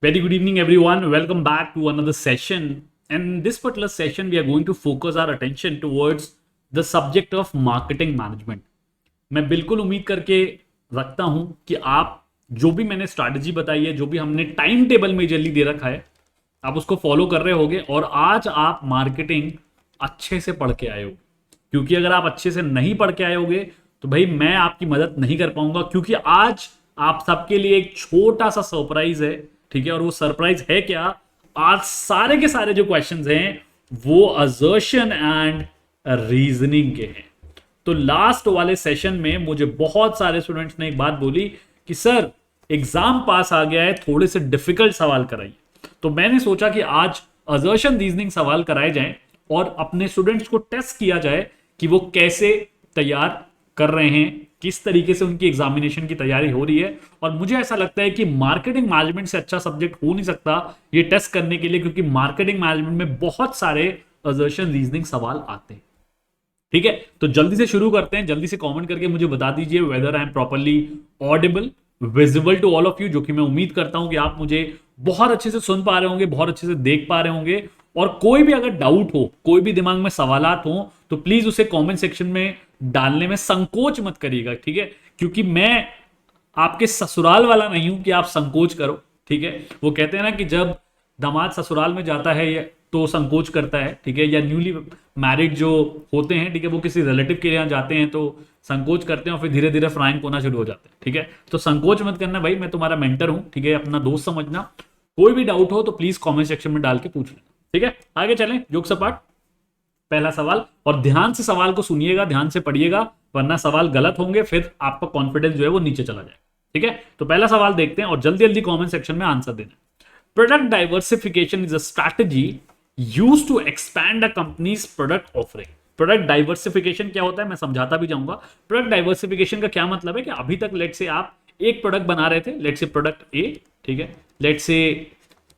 Very good evening, everyone. Welcome back to another session. And in this particular session, we are going to focus our attention towards the subject of marketing management. मैं बिल्कुल उम्मीद करके रखता हूं कि आप जो भी मैंने स्ट्रैटेजी बताई है, जो भी हमने टाइम टेबल में जल्दी दे रखा है, आप उसको फॉलो कर रहे होगे और आज आप मार्केटिंग अच्छे से पढ़ के आए हो। क्योंकि अगर आप अच्छे से नहीं पढ़ के आए होगे तो भाई मैं आपकी मदद नहीं कर पाऊंगा, क्योंकि आज आप सबके लिए एक छोटा सा सरप्राइज है। ठीक है, और वो सरप्राइज है क्या? आज सारे के सारे जो क्वेश्चंस हैं वो असर्शन एंड रीजनिंग के हैं। तो लास्ट वाले सेशन में मुझे बहुत सारे स्टूडेंट्स ने एक बात बोली कि सर एग्जाम पास आ गया है, थोड़े से डिफिकल्ट सवाल कराइए। तो मैंने सोचा कि आज असर्शन रीजनिंग सवाल कराए जाएं और अपने स्टूडेंट्स को टेस्ट किया जाए कि वो कैसे तैयार कर रहे हैं, किस तरीके से उनकी एग्जामिनेशन की तैयारी हो रही है। और मुझे ऐसा लगता है कि मार्केटिंग मैनेजमेंट से अच्छा सब्जेक्ट हो नहीं सकता ये टेस्ट करने के लिए, क्योंकि मार्केटिंग मैनेजमेंट में बहुत सारे असर्शन रीजनिंग सवाल आते हैं। ठीक है, तो जल्दी से शुरू करते हैं। जल्दी से कमेंट करके मुझे बता दीजिए whether I am properly audible, visible to all of you, जो कि मैं उम्मीद करता हूं कि आप मुझे बहुत अच्छे से सुन पा रहे होंगे, बहुत अच्छे से देख पा रहे होंगे। और कोई भी अगर डाउट हो, कोई भी दिमाग में सवालात हो, तो प्लीज उसे कमेंट सेक्शन में डालने में संकोच मत करिएगा। ठीक है, क्योंकि मैं आपके ससुराल वाला नहीं हूं कि आप संकोच करो। ठीक है, वो कहते हैं ना कि जब दामाद ससुराल में जाता है तो संकोच करता है। ठीक है, या न्यूली मैरिड जो होते हैं, ठीक है, वो किसी रिलेटिव के यहाँ जाते हैं तो संकोच करते हैं और फिर धीरे धीरे फ्रांक होना शुरू हो जाते हैं। ठीक है, तो संकोच मत करना भाई, मैं तुम्हारा मेंटर हूं। ठीक है, अपना दोस्त समझना। कोई भी डाउट हो तो प्लीज कॉमेंट सेक्शन में डाल के पूछ लेना। ठीक है, आगे चलें। जोक सपाट पहला सवाल, और ध्यान से सवाल को सुनिएगा, ध्यान से पढ़िएगा, वरना सवाल गलत होंगे फिर आपका कॉन्फिडेंस जो है वो नीचे चला जाए। ठीक है, तो पहला सवाल देखते हैं और जल्दी जल्दी कमेंट सेक्शन में आंसर देना। Product diversification is a strategy used to expand a company's product offering. Product diversification क्या होता है मैं समझाता भी जाऊंगा। प्रोडक्ट डाइवर्सिफिकेशन का क्या मतलब है कि अभी तक लेट से आप एक प्रोडक्ट बना रहे थे, लेट से प्रोडक्ट ए। ठीक है, लेट से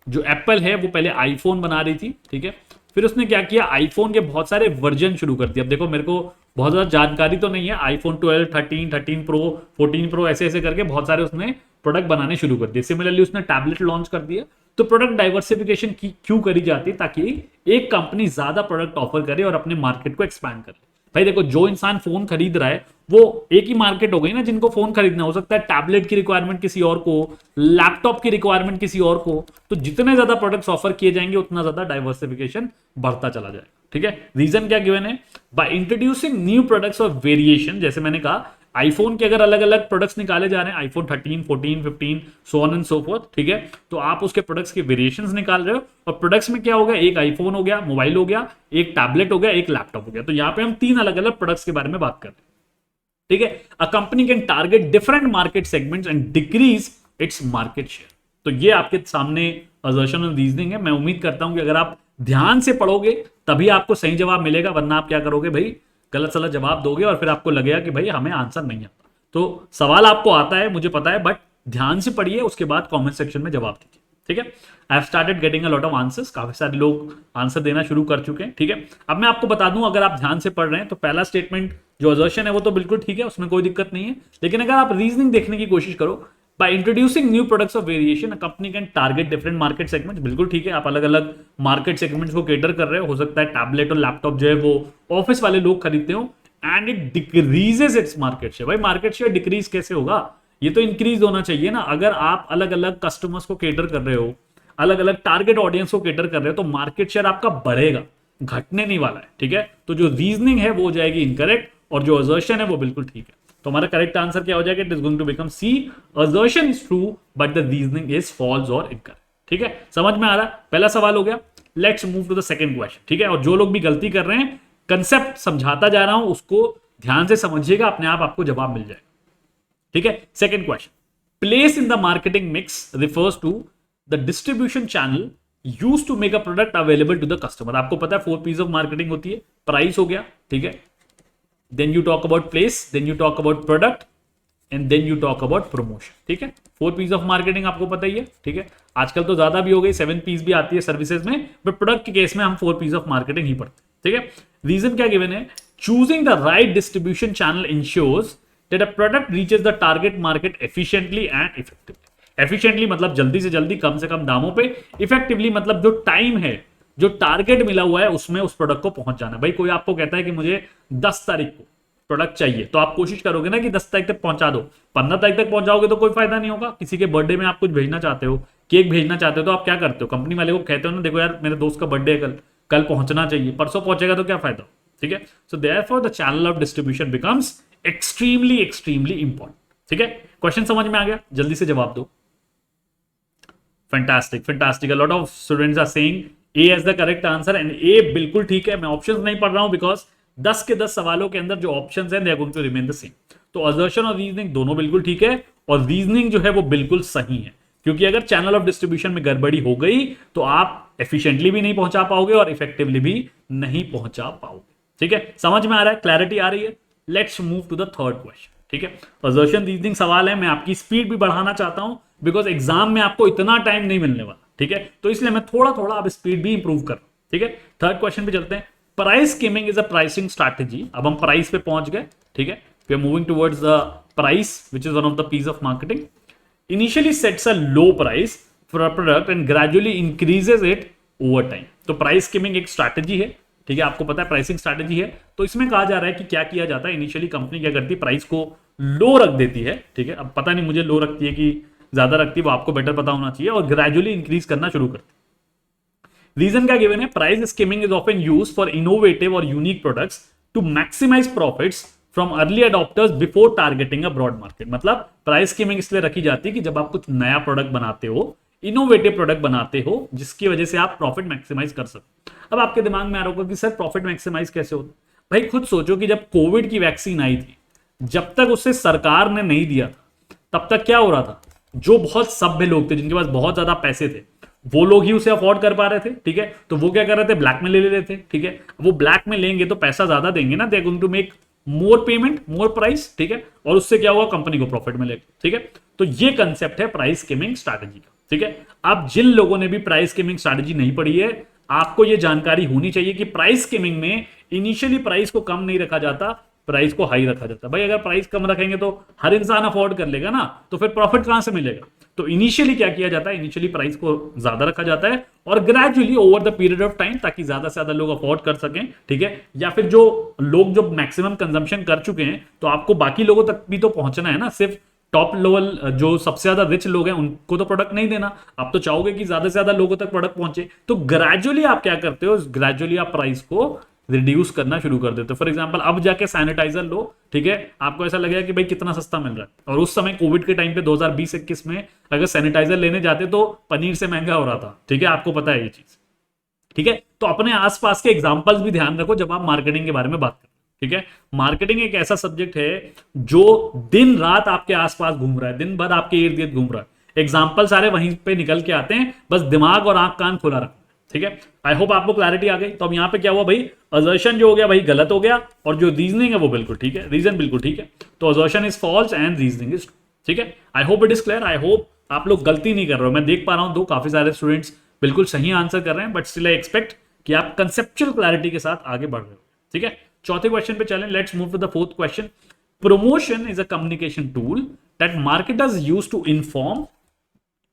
जो एप्पल है वो पहले आईफोन बना रही थी। ठीक है, फिर उसने क्या किया, आईफोन के बहुत सारे वर्जन शुरू कर दिए। अब देखो मेरे को बहुत ज्यादा जानकारी तो नहीं है, आईफोन 12, 13, 13 प्रो, 14 प्रो ऐसे ऐसे करके बहुत सारे उसने प्रोडक्ट बनाने शुरू कर दिए। सिमिलरली उसने टैबलेट लॉन्च कर दिया। तो प्रोडक्ट डाइवर्सिफिकेशन की क्यों करी जाती है? ताकि एक कंपनी ज्यादा प्रोडक्ट ऑफर करे और अपने मार्केट को एक्सपैंड करे। भाई देखो, जो इंसान फोन खरीद रहा है वो एक ही मार्केट हो गई ना, जिनको फोन खरीदना हो सकता है टैबलेट की रिक्वायरमेंट किसी और को, लैपटॉप की रिक्वायरमेंट किसी और को। तो जितने ज्यादा प्रोडक्ट्स ऑफर किए जाएंगे उतना ज्यादा डाइवर्सिफिकेशन बढ़ता चला जाएगा। ठीक है, रीजन क्या गिवन है? By introducing new products of variation. जैसे मैंने कहा आईफोन के अगर अलग अलग प्रोडक्ट्स निकाले जा रहे हैं, iPhone 13, 14, 15, so on and so fourth. ठीक है, तो आप उसके प्रोडक्ट्स के वेरिएशंस निकाल रहे हो। और प्रोडक्ट्स में क्या हो गया, एक आईफोन हो गया, मोबाइल हो गया, एक टैबलेट हो गया, एक लैपटॉप हो गया। तो यहां पे हम तीन अलग अलग प्रोडक्ट्स के बारे में बात कर रहे हैं। ठीक है, a company can target different market segments and decrease its market share. तो ये आपके सामने असर्शन और रीजनिंग है। मैं उम्मीद करता हूं कि अगर आप ध्यान से पढ़ोगे तभी आपको सही जवाब मिलेगा, वरना आप क्या करोगे भाई, गलत सलत जवाब दोगे और फिर आपको लगेगा कि भाई हमें आंसर नहीं आता। तो सवाल आपको आता है, मुझे पता है, बट ध्यान से पढ़िए, उसके बाद कमेंट सेक्शन में जवाब दीजिए। ठीक है, I have started getting a lot of answers. काफी सारे लोग आंसर देना शुरू कर चुके हैं। ठीक है, अब मैं आपको बता दूं, अगर आप ध्यान से पढ़ रहे हैं तो पहला स्टेटमेंट जो असर्शन है वो तो बिल्कुल ठीक है, उसमें कोई दिक्कत नहीं है। लेकिन अगर आप रीजनिंग देखने की कोशिश करो, by introducing new products of variation a company can target different market segments. बिल्कुल ठीक है, आप अलग अलग मार्केट सेगमेंट्स को केटर कर रहे हो सकता है टैबलेट और लैपटॉप जो है वो ऑफिस वाले लोग खरीदते हो, and it decreases its market share. भाई मार्केट शेयर डिक्रीज कैसे होगा, ये तो इंक्रीज होना चाहिए ना। अगर आप अलग अलग कस्टमर्स को केटर कर रहे हो, अलग अलग टारगेट ऑडियंस को केटर कर रहे हो, तो मार्केट शेयर आपका बढ़ेगा, घटने नहीं वाला है। ठीक है, तो जो रीजनिंग है वो हो जाएगी इनकरेक्ट और जो असर्शन है वो बिल्कुल ठीक है। तो हमारा करेक्ट आंसर क्या हो जाएगा? It is going to become C, assertion is true but the reasoning is false और इनकरेक्ट। ठीक है, समझ में आ रहा है? पहला सवाल हो गया। Let's move to the second question. ठीक है, और जो लोग भी गलती कर रहे हैं, कंसेप्ट समझाता जा रहा हूं, उसको ध्यान से समझिएगा, अपने आप आपको जवाब मिल जाएगा। ठीक है, second question, place in the marketing mix refers to the distribution channel used to make a product available to the customer. आपको पता है 4 पीस ऑफ मार्केटिंग होती है। प्राइस हो गया, ठीक है, then you talk about place, then you talk about product and then you talk about promotion. ठीक है, 4 पीस ऑफ मार्केटिंग आपको पता ही है। ठीक है, आजकल तो ज्यादा भी हो गई, 7 पीस भी आती है सर्विसेज में, बट प्रोडक्ट के केस में हम 4 पीस ऑफ मार्केटिंग ही पढ़ते हैं। ठीक है, रीजन क्या गिवन है? Choosing the right distribution channel ensures that a product reaches the target market efficiently and effectively. Efficiently मतलब जल्दी से जल्दी, कम से कम दामों पे। इफेक्टिवली मतलब जो टाइम है, जो टारगेट मिला हुआ है उसमें उस प्रोडक्ट को पहुंच जाना। भाई कोई आपको कहता है कि मुझे 10 तारीख को प्रोडक्ट चाहिए, तो आप कोशिश करोगे ना कि 10 तारीख तक पहुंचा दो। 15 तारीख तक पहुंचाओगे तो कोई फायदा नहीं होगा। किसी के बर्थडे में आप कुछ भेजना चाहते हो, केक भेजना चाहते हो, तो आप क्या करते हो, कंपनी वाले को कहते हो ना, देखो यार मेरे दोस्त का बर्थडे है, कल कल पहुंचना चाहिए, परसों पहुंचेगा तो क्या फायदा। ठीक है, so therefore the channel of distribution becomes extremely extremely important. ठीक है, क्वेश्चन समझ में आ गया, जल्दी से जवाब दो। Fantastic fantastic, a lot of students are saying A as the correct answer, and A बिल्कुल ठीक है। मैं ऑप्शंस नहीं पढ़ रहा हूं बिकॉज 10 के 10 सवालों के अंदर जो ऑप्शंस हैं they are going to remain the same. तो असर्शन और रीजनिंग दोनों बिल्कुल ठीक है, और रीजनिंग जो है वो बिल्कुल सही है, क्योंकि अगर चैनल ऑफ डिस्ट्रीब्यूशन में गड़बड़ी हो गई तो आप एफिशिएंटली भी नहीं पहुंचा पाओगे और इफेक्टिवली भी नहीं पहुंचा पाओगे। ठीक है, समझ में आ रहा है, क्लैरिटी आ रही है। Let's move to the third question. ठीक है, असर्शन रीजनिंग सवाल है, मैं आपकी स्पीड भी बढ़ाना चाहता हूं बिकॉज एग्जाम में आपको इतना टाइम नहीं मिलने वाला। ठीक है, तो इसलिए मैं थोड़ा थोड़ा अब स्पीड भी इंप्रूव कर रहा हूं। ठीक है, थर्ड क्वेश्चन पे चलते हैं। Price skimming is a pricing strategy. अब हम प्राइस पे पहुंच गए। ठीक है, we are moving towards the price which is one of the piece of marketing. Initially sets a low price for a product and gradually increases it over time. तो price skimming एक strategy है। ठीक है, आपको पता है pricing strategy है। तो इसमें कहा जा रहा है कि क्या किया जाता है, इनिशियली कंपनी क्या करती है, प्राइस को लो रख देती है। ठीक है, अब पता नहीं मुझे लो रखती है कि ज्यादा रखती है, वो आपको बेटर पता होना चाहिए, और ग्रेजुअली इंक्रीज करना शुरू करती है। रीजन क्या गिवन है, price skimming is often used for innovative और unique products to maximise profits from early adopters before targeting a broad market. मतलब प्राइस स्कीमिंग इसलिए रखी जाती है कि जब आप कुछ नया प्रोडक्ट बनाते हो, इनोवेटिव प्रोडक्ट बनाते हो, जिसकी वजह से आप प्रॉफिट मैक्सिमाइज कर सकते। अब आपके दिमाग में आ रहा होगा कि सर प्रॉफिट मैक्सिमाइज कैसे होता। भाई खुद सोचो कि जब कोविड की वैक्सीन आई थी, जब तक उसे सरकार ने नहीं दिया था, तब तक क्या हो रहा था, जो बहुत सभ्य लोग थे, जिनके पास बहुत ज्यादा पैसे थे, वो लोग ही उसे अफोर्ड कर पा रहे थे। ठीक है, तो वो क्या कर रहे थे, ब्लैक में ले रहे थे। ठीक है, वो ब्लैक में लेंगे तो पैसा ज्यादा देंगे ना, they are going to make more payment, more price. ठीक है, और उससे क्या हुआ, कंपनी को प्रॉफिट मिलेगा। ठीक है, तो ये कंसेप्ट है प्राइस स्कीमिंग स्ट्रैटेजी का। ठीक है, अब जिन लोगों ने भी प्राइस स्कीमिंग स्ट्रैटेजी नहीं पढ़ी है, आपको ये जानकारी होनी चाहिए कि प्राइस स्कीमिंग में इनिशियली प्राइस को कम नहीं रखा जाता, प्राइस को हाई रखा जाता है। भाई अगर प्राइस कम रखेंगे तो हर इंसान अफोर्ड कर लेगा ना, तो फिर प्रॉफिट कहां से मिलेगा। तो इनिशियली क्या किया जाता है, इनिशियली प्राइस को ज्यादा रखा जाता है और gradually over the period of time, ताकि ज्यादा से ज्यादा लोग अफोर्ड कर सकें। ठीक है, या फिर जो लोग जो मैक्सिमम कंजम्पशन कर चुके हैं, तो आपको बाकी लोगों तक भी तो पहुंचना है ना, सिर्फ टॉप लेवल जो सबसे ज्यादा रिच लोग हैं उनको तो प्रोडक्ट नहीं देना। आप तो चाहोगे कि ज्यादा से ज्यादा लोगों तक प्रोडक्ट पहुंचे, तो ग्रेजुअली आप क्या करते हो, ग्रेजुअली आप प्राइस को रिड्यूस करना शुरू कर देते हो। फॉर एग्जांपल अब जाके सैनिटाइजर लो, ठीक है, आपको ऐसा लगेगा कि भाई कितना सस्ता मिल रहा है, और उस समय कोविड के टाइम पे 2020-21 में अगर सैनिटाइजर लेने जाते तो पनीर से महंगा हो रहा था। ठीक है, आपको पता है ये चीज। ठीक है, तो अपने आसपास के एग्जांपल्स भी ध्यान रखो जब आप मार्केटिंग के बारे में बात करें। ठीक है, मार्केटिंग एक ऐसा सब्जेक्ट है जो दिन रात आपके आसपास घूम रहा है, दिन भर आपके इर्द गिर्द घूम रहा है। एग्जाम्पल सारे वहीं पे निकल के आते हैं, बस दिमाग और आंख कान खुला रखना। ठीक है, आई होप आपको क्लैरिटी आ गई। तो अब यहां पे क्या हुआ भाई, असर्शन जो हो गया भाई गलत हो गया, और जो रीजनिंग है वो बिल्कुल ठीक है, रीजन बिल्कुल ठीक है। तो assertion is false and reasoning is. ठीक है, I hope it is clear. I hope आप लोग गलती नहीं कर रहे हो। मैं देख पा रहा हूं दो काफी सारे स्टूडेंट्स बिल्कुल सही आंसर कर रहे हैं, बट स्टिल आई एक्सपेक्ट कि आप कंसेप्चुअल क्लैरिटी के साथ आगे बढ़ रहे हो। ठीक है, चौथे क्वेश्चन पे चलें। Let's move to the fourth question. Promotion is a communication tool that marketers use to inform,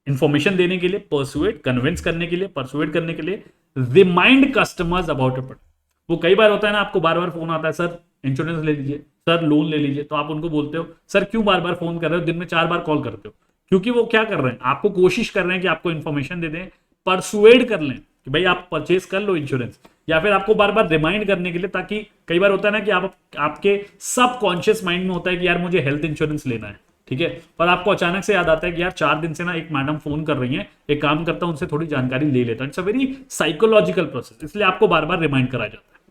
information देने के लिए, परसुएट कन्विंस करने के लिए, परसुएट करने के लिए, remind customers about a product. वो कई बार होता है ना, आपको बार बार फोन आता है, सर इंश्योरेंस ले लीजिए, सर लोन ले लीजिए, तो आप उनको बोलते हो सर क्यों बार बार फोन कर रहे हो, दिन में 4 बार कॉल करते हो। क्योंकि वो क्या कर रहे हैं, आपको कोशिश कर रहे हैं कि आपको इन्फॉर्मेशन दे दें, परसुएड कर लें कि भाई आप परचेज कर लो इंश्योरेंस, या फिर आपको बार बार रिमाइंड करने के लिए, ताकि कई बार होता है ना कि आपके सब कॉन्शियस माइंड में होता है कि यार मुझे हेल्थ इंश्योरेंस लेना है। ठीक है, पर आपको अचानक से याद आता है कि यार 4 दिन से ना एक मैडम फोन कर रही हैं, एक काम करता हूं उनसे थोड़ी जानकारी ले लेता हूं। It's a very psychological process, इसलिए आपको बार बार रिमाइंड कराया जाता है।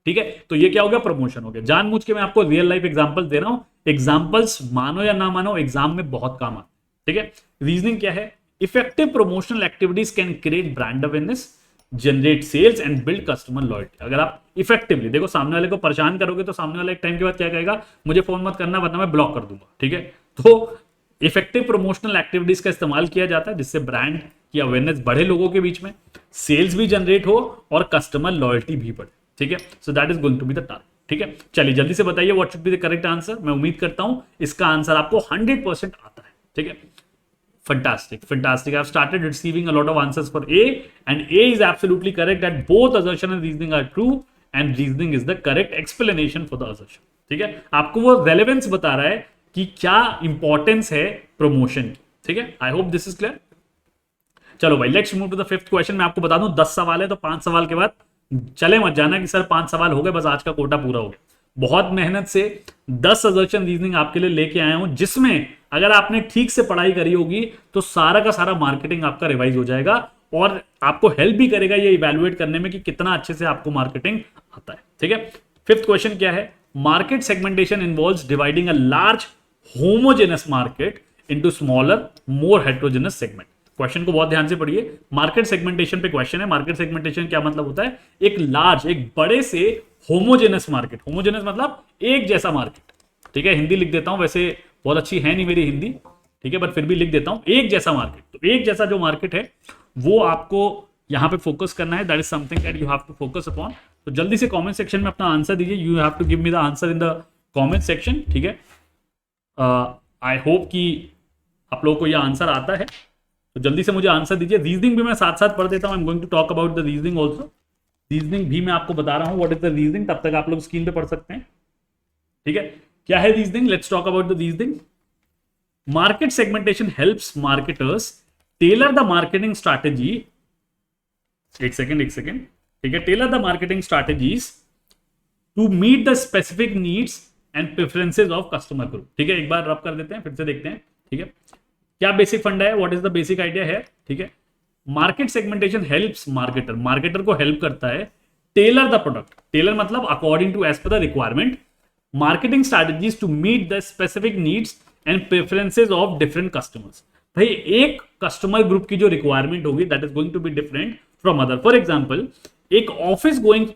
ठीक है, तो ये क्या हो गया, प्रमोशन हो गया। जानबूझ के मैं आपको रियल लाइफ एग्जांपल्स दे रहा हूं, एग्जांपल्स मानो या ना मानो एग्जाम में बहुत काम आते हैं। ठीक है, रीजनिंग क्या है, effective promotional activities can create brand awareness, generate sales and build customer loyalty. अगर आप इफेक्टिवली देखो, सामने वाले को परेशान करोगे तो सामने वाला एक टाइम के बाद क्या कहेगा, मुझे फोन मत करना वरना मैं ब्लॉक कर दूंगा। ठीक है, तो इफेक्टिव प्रमोशनल एक्टिविटीज का इस्तेमाल किया जाता है जिससे ब्रांड की अवेयरनेस बढ़े लोगों के बीच में, सेल्स भी जनरेट हो और कस्टमर लॉयल्टी भी बढ़े। ठीक है, so that is going to be the target. ठीक है, चलिए जल्दी से बताइए what should be the correct answer. मैं उम्मीद करता हूं इसका आंसर आपको 100% आता है। ठीक है, Fantastic, fantastic. I've started receiving a lot of answers for A, and A is absolutely correct that both assertion and reasoning are true, and reasoning is the correct explanation for the assertion. ठीक है, आपको वो relevance बता रहा है कि क्या importance है प्रमोशन की. ठीक है, I hope this is clear. चलो भाई, let's move to the fifth question. मैं आपको बता दूं 10 सवाल है, तो 5 सवाल के बाद चले मत जाना कि सर 5 सवाल हो गए, बस आज का कोटा पूरा हो गया. बहुत मेहनत से 10 असर्शन रीजनिंग आपके लिए लेके आया हूं, जिसमें अगर आपने ठीक से पढ़ाई करी होगी तो सारा का सारा मार्केटिंग आपका रिवाइज हो जाएगा, और आपको हेल्प भी करेगा ये इवैल्यूएट करने में कि कितना अच्छे से आपको मार्केटिंग आता है. ठीक है, फिफ्थ क्वेश्चन क्या है? Market segmentation involves dividing a large homogeneous market into smaller more heterogeneous segment. Question को बहुत ध्यान से पढ़िए. मार्केट सेगमेंटेशन पे क्वेश्चन है. मार्केट सेगमेंटेशन क्या मतलब होता है? एक लार्ज, एक बड़े से होमोजेनस मार्केट. होमोजेनस मतलब एक जैसा मार्केट. ठीक है, हिंदी लिख देता हूं, वैसे बहुत अच्छी है नहीं मेरी हिंदी, ठीक है, बट फिर भी लिख देता हूं. एक जैसा मार्केट, तो एक जैसा जो मार्केट है वो आपको यहां पे फोकस करना है. That is something that you have to focus upon. तो जल्दी से कमेंट सेक्शन में अपना आंसर दीजिए. You have to give me the answer in the comment section. ठीक है, आई होप कि आप लोगों को यह आंसर आता है, तो जल्दी से मुझे आंसर दीजिए. रीजनिंग भी मैं साथ साथ पढ़ देता हूं. I am going to talk about the reasoning also. Reasoning भी मैं आपको बता रहा हूं व्हाट इज द रीजनिंग, तब तक आप लोग स्क्रीन पे पढ़ सकते हैं. ठीक है, क्या है reasoning? Let's talk about the reasoning. Market segmentation helps marketers tailor the marketing strategy. एक सेकेंड. ठीक है, tailor the marketing strategies to meet the specific needs and preferences of customer group. ठीक है, एक बार रब कर देते हैं, फिर से देखते हैं. ठीक है, क्या बेसिक फंडा है? What is the basic idea है? ठीक है, मार्केट सेगमेंटेशन हेल्प्स मार्केटर को हेल्प करता है टेलर द प्रोडक्ट. टेलर मतलब according to as per the requirement, marketing strategies to meet the specific needs and preferences of different customers. भाई एक customer group की जो रिक्वायरमेंट होगी that is going to be different from other. For example, एक office going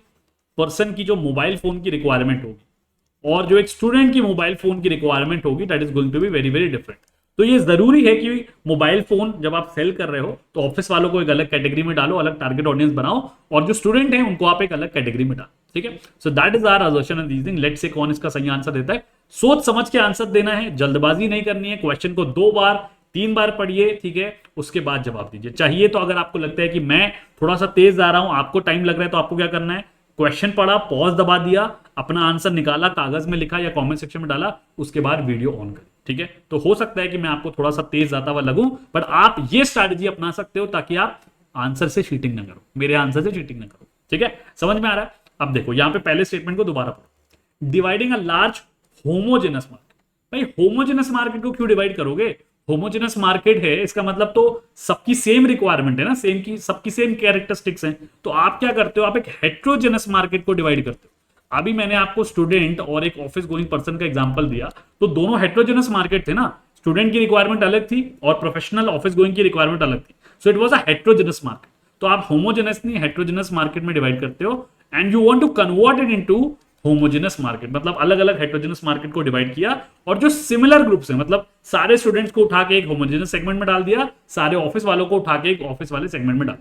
person की जो mobile phone की requirement होगी और जो एक स्टूडेंट की मोबाइल फोन की रिक्वायरमेंट होगी that is going to be very very different. तो ये जरूरी है कि मोबाइल फोन जब आप सेल कर रहे हो तो ऑफिस वालों को एक अलग कैटेगरी में डालो, अलग टारगेट ऑडियंस बनाओ, और जो स्टूडेंट हैं उनको आप एक अलग कैटेगरी में डालो. ठीक है, so that is our assertion and reasoning. Let's say कौन इसका सही आंसर देता है. सोच समझ के आंसर देना है, जल्दबाजी नहीं करनी है. क्वेश्चन को 2 बार 3 बार पढ़िए. ठीक है, उसके बाद जवाब दीजिए. चाहिए तो अगर आपको लगता है कि मैं थोड़ा सा तेज जा रहा हूं, आपको टाइम लग रहा है, तो आपको क्या करना है? क्वेश्चन पढ़ा, पॉज दबा दिया, अपना आंसर निकाला, कागज में लिखा या कमेंट सेक्शन में डाला, उसके बाद वीडियो ऑन करें. ठीक है, तो हो सकता है कि मैं आपको थोड़ा सा तेज जाता हुआ लगूं, बट आप ये स्ट्रैटेजी अपना सकते हो ताकि आप आंसर से चीटिंग ना करो, मेरे आंसर से चीटिंग ना करो. ठीक है, समझ में आ रहा है? अब देखो यहां पे पहले स्टेटमेंट को दोबारा पढ़ो. Dividing a large homogeneous market. भाई होमोजेनस मार्केट को क्यों डिवाइड करोगे? होमोजेनस मार्केट है, इसका मतलब तो सबकी सेम रिक्वायरमेंट है ना, सेम की सबकी सेम कैरेक्टरिस्टिक्स हैं. तो आप क्या करते हो? आप एक हेट्रोजेनस मार्केट को डिवाइड करते हो. अभी मैंने आपको स्टूडेंट और एक ऑफिस गोइंग पर्सन का एग्जांपल दिया, तो दोनों हेट्रोजेनस मार्केट थे ना. स्टूडेंट की रिक्वायरमेंट अलग थी और प्रोफेशनल ऑफिस गोइंग की रिक्वायरमेंट अलग थी. So it was a heterogeneous market. तो आप होमोजेनस नहीं हेट्रोजेनस मार्केट में डिवाइड करते हो, and you want to convert it into homogeneous market. मतलब अलग अलग हेट्रोजेनस मार्केट को डिवाइड किया, और जो सिमिलर ग्रुप्स हैं, मतलब सारे स्टूडेंट्स को उठा के एक होमोजेनस सेगमेंट में डाल दिया, सारे ऑफिस वालों को उठा के एक ऑफिस वाले सेगमेंट में डाल.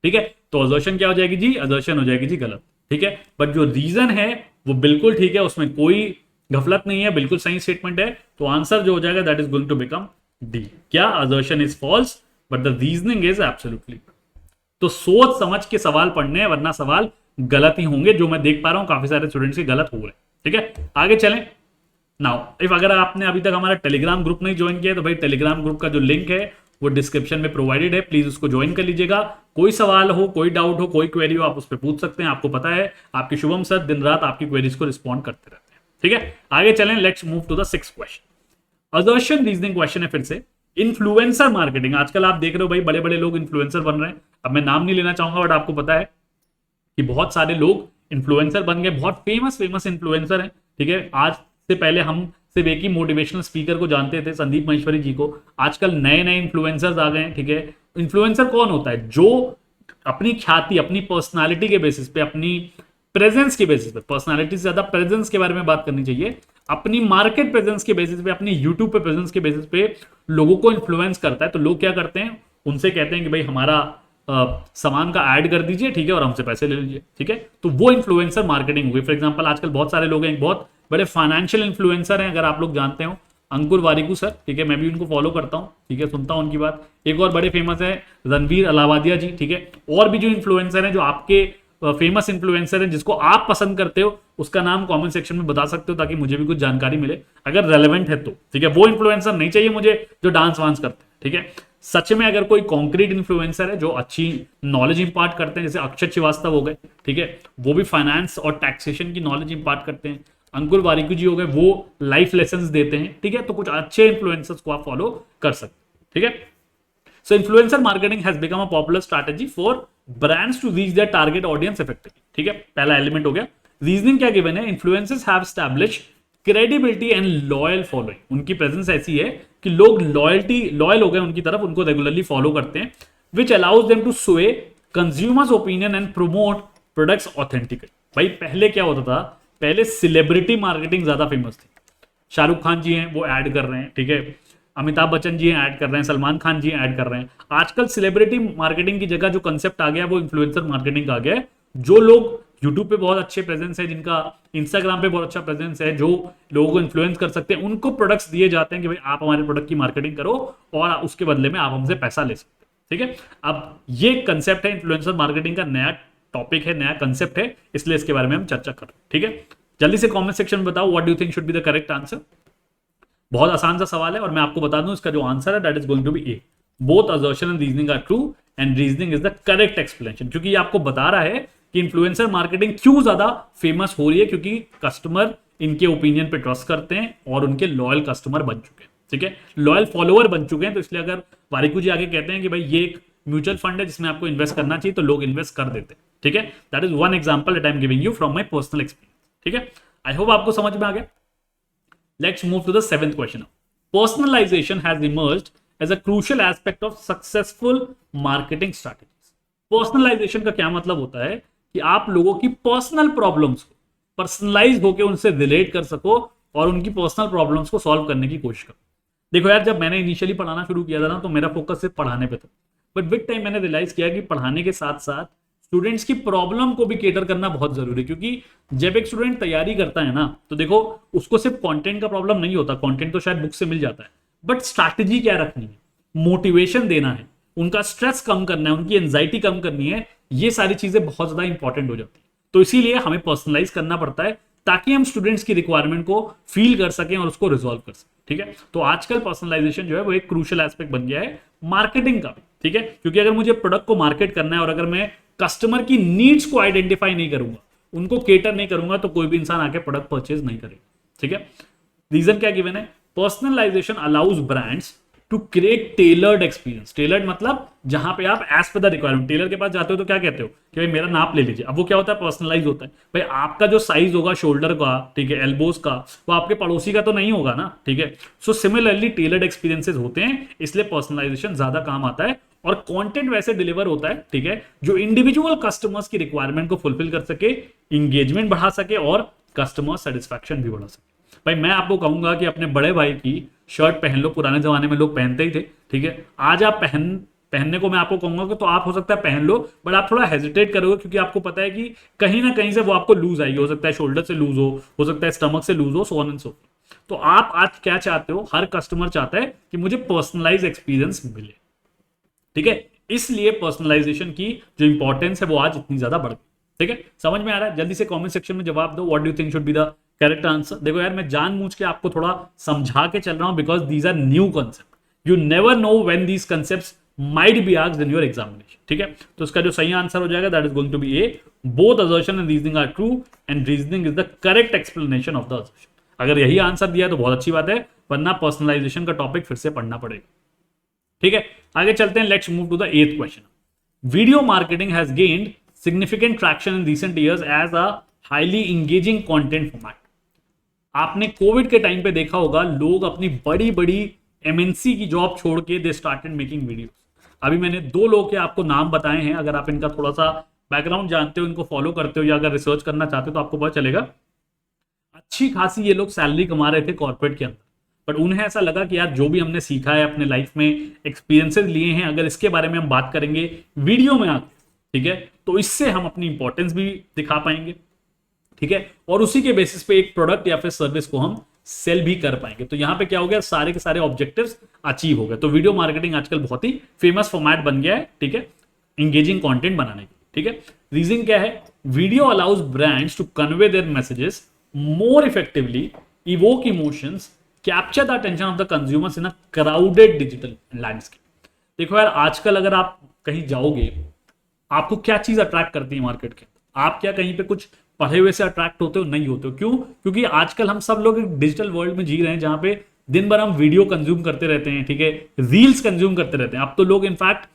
ठीक है, तो असर्शन क्या हो जाएगी जी? असर्शन हो जाएगी जी गलत. ठीक है, बट जो रीजन है वो बिल्कुल ठीक है, उसमें कोई गफलत नहीं है, बिल्कुल सही स्टेटमेंट है. तो आंसर जो हो जाएगा that is going to become D. क्या? Assertion is false but the reasoning is absolutely. तो सोच समझ के सवाल पढ़ने हैं, वरना सवाल गलत ही होंगे. जो मैं देख पा रहा हूं काफी सारे स्टूडेंट्स के गलत हो रहे हैं. ठीक है, आगे चलें. नाउ इफ अगर आपने अभी तक हमारा टेलीग्राम ग्रुप नहीं ज्वाइन किया तो भाई टेलीग्राम ग्रुप का जो लिंक है वो डिस्क्रिप्शन में प्रोवाइडेड है, प्लीज उसको ज्वाइन कर लीजिएगा. कोई सवाल हो, कोई डाउट हो, कोई क्वेरी हो, आप उस पर पूछ सकते हैं. आपको पता है आपके शुभम सर दिन रात आपकी क्वेरीज को रिस्पॉन्ड करते रहते हैं. ठीक है, आगे चलें. Let's move to the 6th question. Assertion reasoning question है फिर से. Influencer marketing. आजकल आप देख रहे हो भाई बड़े बड़े लोग इन्फ्लुएंसर बन रहे हैं. अब मैं नाम नहीं लेना चाहूंगा, बट आपको पता है कि बहुत सारे लोग इन्फ्लुएंसर बन गए, बहुत फेमस इन्फ्लुएंसर हैं. ठीक है, आज से पहले हम सिर्फ एक ही मोटिवेशनल स्पीकर को जानते थे, संदीप महेश्वरी जी को. आजकल नए नए इन्फ्लुएंसर्स आ गए हैं. ठीक है, इन्फ्लुएंसर कौन होता है? जो अपनी ख्याति, अपनी पर्सनालिटी के बेसिस पे, अपनी प्रेजेंस के बेसिस पे, पर्सनालिटी से ज्यादा प्रेजेंस के बारे में बात करनी चाहिए, अपनी मार्केट प्रेजेंस के बेसिस पे, अपनी यूट्यूब पे प्रेजेंस के बेसिस पे लोगों को इन्फ्लुएंस करता है. तो लोग क्या करते हैं? उनसे कहते हैं कि भाई हमारा सामान का ऐड कर दीजिए, ठीक है, और हमसे पैसे ले लीजिए. ठीक है, तो वो इन्फ्लुएंसर मार्केटिंग हुई. फॉर एग्जांपल आजकल बहुत सारे लोग हैं, बहुत बड़े फाइनेंशियल इन्फ्लुएंसर हैं, अगर आप लोग जानते हो अंकुर वारिकू सर, ठीक है, मैं भी उनको फॉलो करता हूँ, ठीक है, सुनता हूँ उनकी बात। एक और बड़े फेमस है रणवीर अलावादिया जी, ठीक है। और भी जो इन्फ्लुएंसर हैं, जो आपके फेमस इन्फ्लुएंसर हैं, जिसको आप पसंद करते हो, उसका नाम कमेंट सेक्शन में बता सकते हो, ताकि मुझे भी कुछ जानकारी मिले, अगर रेलेवेंट है तो, ठीक है। वो इन्फ्लुएंसर नहीं चाहिए मुझे जो डांस वांस करते हैं, ठीक है। सच में अगर कोई कॉन्क्रीट इन्फ्लुएंसर है जो अच्छी नॉलेज इंपार्ट करते हैं, जैसे अक्षत श्रीवास्तव हो गए, ठीक है, वो भी फाइनेंस और टैक्सेशन की नॉलेज इंपार्ट करते हैं। अंकुर वारिकू जी हो गए, वो लाइफ लेसन देते हैं, ठीक है। तो कुछ अच्छे इन्फ्लुएंसर्स को आप फॉलो कर सकते हैं, ठीक है। So influencer marketing has become a popular strategy for brands to reach their target audience effectively. ठीक है, पहला एलिमेंट हो गया। रीजनिंग क्या गिवन है, influencers have established credibility and loyal following. उनकी प्रेजेंस ऐसी है कि लोग लॉयल हो गए उनकी तरफ, उनको रेगुलरली फॉलो करते हैं, विच अलाउज देम टू स्वे consumers opinion and promote products authentically. भाई पहले क्या होता था, पहले सेलिब्रिटी मार्केटिंग ज्यादा फेमस थी। शाहरुख खान जी हैं, वो ऐड कर रहे हैं, ठीक है, अमिताभ बच्चन जी ऐड कर रहे हैं, सलमान खान जी ऐड कर रहे हैं। आजकल सेलिब्रिटी मार्केटिंग की जगह जो कंसेप्ट आ गया वो इन्फ्लुएंसर मार्केटिंग आ गया है। जो लोग यूट्यूब पे बहुत अच्छे प्रेजेंस है, जिनका इंस्टाग्राम पे बहुत अच्छा प्रेजेंस है, जो लोगों को इन्फ्लुएंस कर सकते हैं, उनको प्रोडक्ट्स दिए जाते हैं कि भाई आप हमारे प्रोडक्ट की मार्केटिंग करो और उसके बदले में आप हमसे पैसा ले सकते हैं, ठीक है। अब ये कंसेप्ट है इन्फ्लुएंसर मार्केटिंग का, नया टॉपिक है, नया कंसेप्ट है, इसलिए इसके बारे में हम चर्चा कर रहे हैं, ठीक है। जल्दी से कॉमेंट सेक्शन में बताओ what do you think should be the correct answer. बहुत आसान सा सवाल है और मैं आपको बता दूं इसका जो आंसर है that is going to be A. Both assertion and reasoning are true and reasoning is the correct explanation. क्योंकि ये आपको बता रहा है कि इन्फ्लुएंसर मार्केटिंग क्यों ज्यादा फेमस हो रही है, क्योंकि कस्टमर इनके ओपिनियन पे ट्रस्ट करते हैं और उनके लॉयल कस्टमर बन चुके हैं, ठीक है, लॉयल फॉलोअर बन चुके हैं। तो इसलिए अगर वारिकू जी आगे कहते हैं कि भाई ये एक म्यूचुअल फंड है जिसमें आपको इन्वेस्ट करना चाहिए, तो लोग इन्वेस्ट कर देते हैं, ठीक है। That is one example that I am giving you from my personal experience, ठीक है। आई होप आपको समझ में आ गया। Let's move to the seventh question. Personalization has emerged as a crucial aspect of successful marketing strategies. Personalization का क्या मतलब होता है कि आप लोगों की पर्सनल प्रॉब्लम्स को पर्सनलाइज होकर उनसे रिलेट कर सको और उनकी पर्सनल प्रॉब्लम्स को सॉल्व करने की कोशिश करो। देखो यार, जब मैंने इनिशियली पढ़ाना शुरू किया था ना, तो मेरा फोकस सिर्फ पढ़ाने पे था, बट विद टाइम मैंने रियलाइज किया कि पढ़ाने के साथ साथ स्टूडेंट्स की प्रॉब्लम को भी केटर करना बहुत जरूरी है। क्योंकि जब एक स्टूडेंट तैयारी करता है ना, तो देखो उसको सिर्फ कंटेंट का प्रॉब्लम नहीं होता, कंटेंट तो शायद बुक से मिल जाता है, बट स्ट्रैटेजी क्या रखनी है, मोटिवेशन देना है, उनका स्ट्रेस कम करना है, उनकी एंजाइटी कम करनी है, ये सारी चीजें बहुत ज्यादा इंपॉर्टेंट हो जाती है। तो इसीलिए हमें पर्सनलाइज करना पड़ता है ताकि हम स्टूडेंट्स की रिक्वायरमेंट को फील कर सकें और उसको रिजॉल्व कर सकें, ठीक है। तो आजकल पर्सनलाइजेशन जो है वो एक क्रूशियल एस्पेक्ट बन गया है मार्केटिंग का भी, ठीक है। क्योंकि अगर मुझे प्रोडक्ट को मार्केट करना है और अगर मैं कस्टमर की नीड्स को आइडेंटिफाई नहीं करूंगा, उनको केटर नहीं करूंगा, तो कोई भी इंसान आके प्रोडक्ट परचेज नहीं करेगा, ठीक है। रीजन क्या गिवन है, personalization allows brands to create tailored experience. Tailored मतलब जहां पे आप as per the requirement, Taylor के पास जाते हो तो क्या कहते हो कि भाई मेरा नाप ले लीजिए। अब वो क्या होता है, पर्सनलाइज होता है। भाई आपका जो साइज होगा शोल्डर का, ठीक है, एल्बोज का, वो आपके पड़ोसी का तो नहीं होगा ना, ठीक है। सो सिमिलरली टेलर्ड एक्सपीरियंसेस होते हैं, इसलिए पर्सनलाइजेशन ज्यादा काम आता है। और कंटेंट वैसे डिलीवर होता है, ठीक है, जो इंडिविजुअल कस्टमर्स की रिक्वायरमेंट को फुलफिल कर सके, इंगेजमेंट बढ़ा सके और कस्टमर सेटिस्फैक्शन भी बढ़ा सके। भाई मैं आपको कहूंगा कि अपने बड़े भाई की शर्ट पहन लो, पुराने जमाने में लोग पहनते ही थे, ठीक है। आज आप पहनने को मैं आपको कहूंगा कि तो आप हो सकता है पहन लो, बट आप थोड़ा हेजिटेट करोगे, क्योंकि आपको पता है कि कहीं ना कहीं से वो आपको लूज आएगी। हो सकता है शोल्डर से लूज हो सकता है स्टमक से लूज हो, सो ऑन एंड सो। तो आप आज क्या चाहते हो, हर कस्टमर चाहता है कि मुझे पर्सनलाइज एक्सपीरियंस मिले, ठीक है। इसलिए पर्सनलाइजेशन की जो इंपॉर्टेंस है वो आज इतनी ज्यादा बढ़ गई, ठीक है। समझ में आ रहा है? जल्दी से कमेंट सेक्शन में जवाब दो, what do you think should be the correct answer. देखो यार, मैं जानबूझ के आपको थोड़ा समझा के चल रहा हूं, because these are new concept. You never know when these concepts might be asked in your examination, ठीक है। तो इसका जो सही आंसर हो जाएगा that is going to be A. Both assertion and reasoning are true and reasoning is the correct explanation of the assertion. अगर यही आंसर दिया तो बहुत अच्छी बात है, वरना पर्सनलाइजेशन का टॉपिक फिर से पढ़ना पड़ेगा, ठीक है। आगे चलते हैं, let's move to the 8th question. Video marketing has gained significant traction in recent years as a highly engaging content format. आपने कोविड के टाइम पे देखा होगा, लोग अपनी बड़ी बड़ी एमएनसी की जॉब छोड़ के दे स्टार्टेड मेकिंग वीडियोस। अभी मैंने 2 लोग के आपको नाम बताए हैं, अगर आप इनका थोड़ा सा बैकग्राउंड जानते हो, इनको फॉलो करते हो या अगर रिसर्च करना चाहते हो तो आपको पता चलेगा अच्छी खासी ये लोग सैलरी कमा रहे थे कॉर्पोरेट के अंदर। बट उन्हें ऐसा लगा कि यार जो भी हमने सीखा है अपने लाइफ में, एक्सपीरियंसेस लिए हैं, अगर इसके बारे में हम बात करेंगे वीडियो में आके, ठीक है, तो इससे हम अपनी इंपॉर्टेंस भी दिखा पाएंगे, ठीक है, और उसी के बेसिस पे एक प्रोडक्ट या फिर सर्विस को हम सेल भी कर पाएंगे। तो यहां पे क्या हो गया, सारे के सारे ऑब्जेक्टिव्स अचीव हो गए। तो वीडियो मार्केटिंग आजकल बहुत ही फेमस फॉर्मेट बन गया है, ठीक है, इंगेजिंग कंटेंट बनाने की, ठीक है। रीजन क्या है, video allows brands to convey their messages more effectively, evoke emotions, capture the attention of the consumers in a crowded digital landscape. देखो यार, आजकल अगर आप कहीं जाओगे, आपको क्या चीज अट्रैक्ट करती है मार्केट के, आप क्या कहीं पे कुछ पढ़े हुए से अट्रैक्ट होते हो, नहीं होते हो। क्यों? क्योंकि आजकल हम सब लोग एक डिजिटल वर्ल्ड में जी रहे हैं जहां पे दिन भर हम वीडियो कंज्यूम करते रहते हैं, ठीक है, रील्स कंज्यूम करते रहते हैं। अब तो लोग इनफैक्ट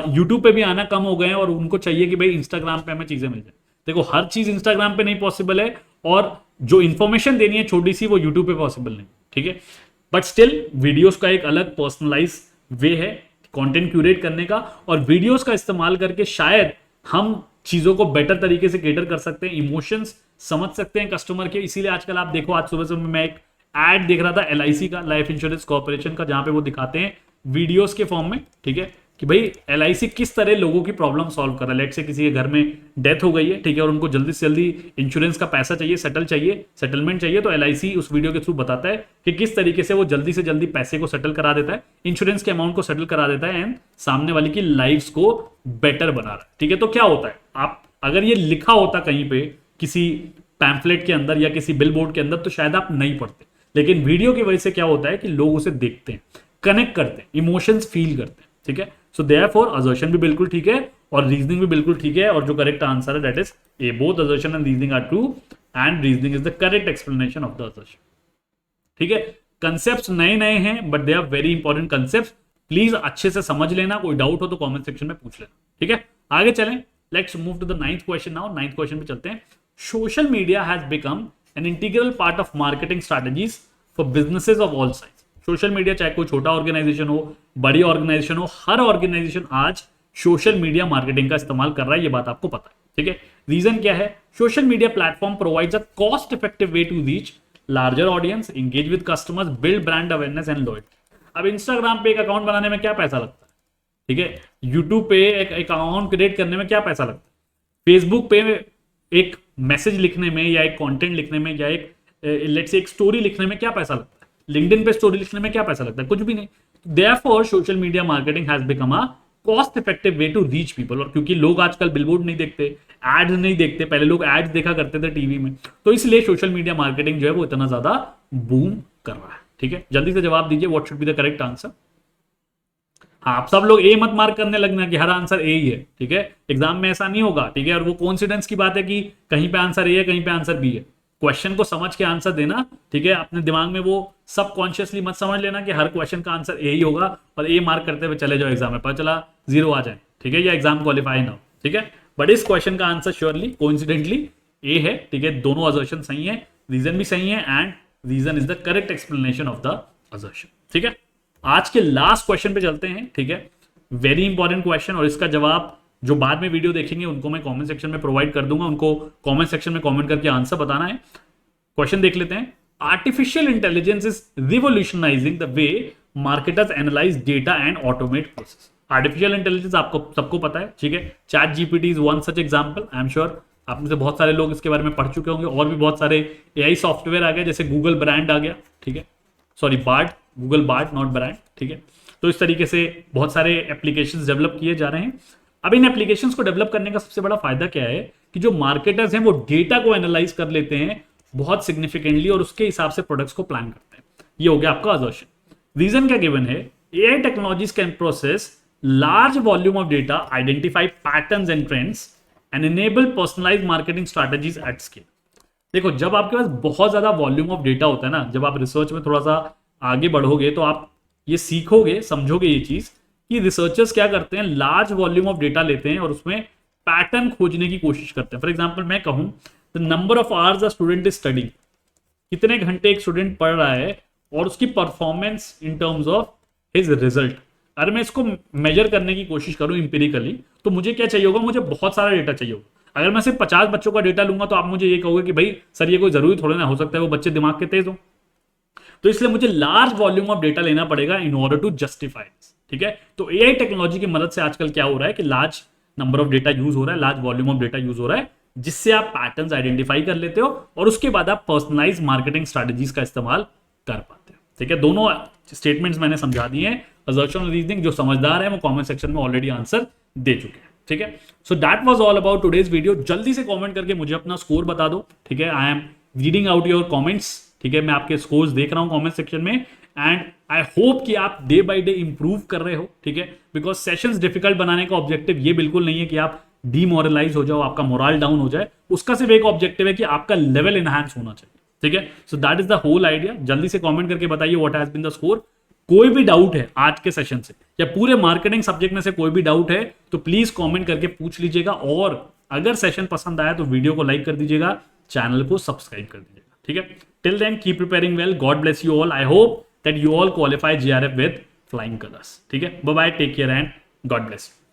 यूट्यूब पे भी आना कम हो गए हैं और उनको चाहिए कि भाई इंस्टाग्राम पे हमें चीजें मिल जाए। देखो, हर चीज इंस्टाग्राम पे नहीं पॉसिबल है, और जो इंफॉर्मेशन देनी है छोटी सी, वो यूट्यूब पे पॉसिबल नहीं, ठीक है। बट स्टिल वीडियोस का एक अलग पर्सनलाइज वे है कंटेंट क्यूरेट करने का, और वीडियोस का इस्तेमाल करके शायद हम चीजों को बेटर तरीके से केटर कर सकते हैं, इमोशंस समझ सकते हैं कस्टमर के। इसीलिए आजकल आप देखो, आज सुबह सुबह मैं एक एड देख रहा था LIC का, लाइफ इंश्योरेंस कॉर्पोरेशन का, जहां पे वो दिखाते हैं वीडियोस के फॉर्म में, ठीक है, कि भाई LIC किस तरह लोगों की प्रॉब्लम सॉल्व कर रहा है। लेट से किसी के घर में डेथ हो गई है, ठीक है, और उनको जल्दी से जल्दी इंश्योरेंस का पैसा चाहिए, सेटलमेंट चाहिए, तो LIC उस वीडियो के थ्रू बताता है कि किस तरीके से वो जल्दी से जल्दी पैसे को सेटल करा देता है, इंश्योरेंस के अमाउंट को सेटल करा देता है, एंड सामने वाले की लाइफ को बेटर बना रहा है, ठीक है। तो क्या होता है, आप अगर ये लिखा होता कहीं पे किसी पैम्फलेट के अंदर या किसी बिल बोर्ड के अंदर, तो शायद आप नहीं पढ़ते, लेकिन वीडियो की वजह से क्या होता है कि लोग उसे देखते हैं, कनेक्ट करते हैं, इमोशंस फील करते हैं, ठीक है। सो देयरफॉर असर्शन भी बिल्कुल ठीक है और रीजनिंग भी बिल्कुल ठीक है, और जो करेक्ट आंसर है that is A, both assertion and reasoning are true and reasoning is the correct explanation of the assertion, ठीक है। कंसेप्ट्स नए नए हैं but they are very important concepts, please अच्छे से समझ लेना, कोई डाउट हो तो कमेंट सेक्शन में पूछ लेना, ठीक है। आगे चलें, let's move to the 9th question now. 9th question पे चलते हैं। Social media has become an integral part of marketing strategies for businesses of all size. Social media चाहे कोई छोटा ऑर्गेनाइजेशन हो, बड़ी ऑर्गेनाइजेशन हो, हर ऑर्गेनाइजेशन आज सोशल मीडिया मार्केटिंग का इस्तेमाल कर रहा है, ये बात आपको पता है, ठीक है। रीजन क्या है, social media platform provides a cost effective way to reach larger audience, engage with customers, build brand awareness and loyalty. अब इंस्टाग्राम पे एक अकाउंट बनाने में क्या पैसा लगता है, ठीक है, यूट्यूब पे एक अकाउंट क्रिएट करने में क्या पैसा लगता है, फेसबुक पे एक मैसेज लिखने में या एक कंटेंट लिखने में या एक लेट्स से एक स्टोरी लिखने में क्या पैसा लगता है, लिंक्डइन पे स्टोरी लिखने में क्या पैसा लगता है, कुछ भी नहीं। Therefore social media marketing has become a cost effective way to reach people. और क्योंकि लोग आजकल बिलबोर्ड नहीं देखते, एड्स नहीं देखते, पहले लोग एड्स देखा करते थे टीवी में, तो इसलिए सोशल मीडिया मार्केटिंग जो है वो इतना ज्यादा बूम कर रहा है, ठीक है। जल्दी से जवाब दीजिए, what should be the correct answer. हाँ, आप सब लोग ए मत मार्क करने लगना कि हर आंसर ए ही है, ठीक है, एग्जाम में ऐसा नहीं होगा, ठीक है। और वो कोइंसिडेंस की बात है कि कहीं पे आंसर ए है, कहीं पे आंसर बी है। क्वेश्चन को समझ के आंसर देना, ठीक है। अपने दिमाग में वो सबकॉन्शियसली मत समझ लेना कि हर क्वेश्चन का आंसर ए ही होगा और ए मार्क करते हुए चले जाओ एग्जाम में, पता चला 0 आ जाए, ठीक है, या एग्जाम क्वालिफाई ना हो, ठीक है। बट इस क्वेश्चन का आंसर श्योरली कोइंसिडेंटली ए है, ठीक है। दोनों असर्शन सही है, रीजन भी सही है, and reason is the correct explanation of the assertion, ठीक है। आज के लास्ट क्वेश्चन पे चलते हैं, ठीक है। वेरी इंपॉर्टेंट क्वेश्चन, और इसका जवाब जो बाद में वीडियो देखेंगे उनको मैं कमेंट सेक्शन में प्रोवाइड कर दूंगा, उनको कमेंट सेक्शन में कमेंट करके आंसर बताना है। क्वेश्चन देख लेते हैं। Artificial intelligence is revolutionising the way marketers analyse data and automate process. Artificial intelligence आपको सबको पता है, ठीक है। Chat GPT is one such example. I am sure आप में से बहुत सारे लोग इसके बारे में पढ़ चुके होंगे, और भी बहुत सारे एआई सॉफ्टवेयर आ गए, जैसे गूगल ब्रांड आ गया, ठीक है, sorry Bard, Google Bard not brand, ठीक है। तो इस तरीके से बहुत सारे एप्लीकेशंस डेवलप किए जा रहे हैं। अब इन एप्लीकेशंस को डेवलप करने का सबसे बड़ा फायदा क्या है कि जो मार्केटर्स हैं वो डेटा को एनालाइज कर लेते हैं बहुत सिग्निफिकेंटली, और उसके हिसाब से प्रोडक्ट्स को प्लान करते हैं। ये हो गया आपका असर्शन। रीजन क्या गिवन है, AI technologies can process large volume of data, identify patterns and trends and enable personalised marketing strategies at scale. देखो, जब आपके पास बहुत ज्यादा वॉल्यूम ऑफ डेटा होता है ना, जब आप रिसर्च में थोड़ा सा आगे बढ़ोगे तो आप ये सीखोगे, समझोगे ये चीज कि रिसर्चर्स क्या करते हैं, लार्ज वॉल्यूम ऑफ डेटा लेते हैं और उसमें पैटर्न खोजने की कोशिश करते हैं। फॉर एग्जांपल मैं कहूं, the number of hours a student is studying, कितने घंटे एक स्टूडेंट पढ़ रहा है, और उसकी performance in terms of his result. अगर मैं इसको मेजर करने की कोशिश करूं इंपेरिकली, तो मुझे क्या चाहिए होगा, मुझे बहुत सारा डेटा चाहिए होगा। अगर मैं सिर्फ 50 बच्चों का डेटा लूंगा तो आप मुझे ये कहोगे कि भाई सर ये कोई जरूरी थोड़ा ना, हो सकता है वो बच्चे दिमाग के तेज हो, तो इसलिए मुझे लार्ज वॉल्यूम ऑफ डेटा लेना पड़ेगा इन ऑर्डर टू जस्टिफाई, ठीक है। तो एआई टेक्नोलॉजी की मदद से आजकल क्या हो रहा है कि large number of data use हो रहा है, large volume of data use हो रहा है जिससे आप पैटर्न्स आइडेंटिफाई कर लेते हो और उसके बाद आप पर्सनलाइज मार्केटिंग स्ट्रेटजीज का इस्तेमाल कर पाते हो। ठीक है, दोनों स्टेटमेंट्स मैंने समझा दिए हैं। असर्शन और रीजनिंग, जो समझदार है वो कमेंट सेक्शन में ऑलरेडी आंसर दे चुके हैं। ठीक है, so that was all about today's video. जल्दी से कमेंट करके मुझे अपना स्कोर बता दो। ठीक है, I am reading out your comments. ठीक है, मैं आपके स्कोर्स देख रहा हूं कमेंट सेक्शन में, एंड आई होप कि आप डे बाय डे इंप्रूव कर रहे हो। ठीक है, बिकॉज सेशंस डिफिकल्ट बनाने का ऑब्जेक्टिव ये बिल्कुल नहीं है कि आप डीमोरलाइज हो जाओ, आपका मोरल डाउन हो जाए। उसका सिर्फ एक ऑब्जेक्टिव है कि आपका लेवल एनहांस होना चाहिए। ठीक है, so that is the whole idea. जल्दी से कमेंट करके बताइए what has been the score. कोई भी डाउट है आज के सेशन से या पूरे मार्केटिंग सब्जेक्ट में से कोई भी डाउट है तो प्लीज कमेंट करके पूछ लीजिएगा, और अगर सेशन पसंद आया तो वीडियो को लाइक कर दीजिएगा, चैनल को सब्सक्राइब कर दीजिएगा। ठीक है, till then keep preparing well, God bless you all. I hope that you all qualify JRF with flying colours. ठीक है, bye bye, take care and God bless you.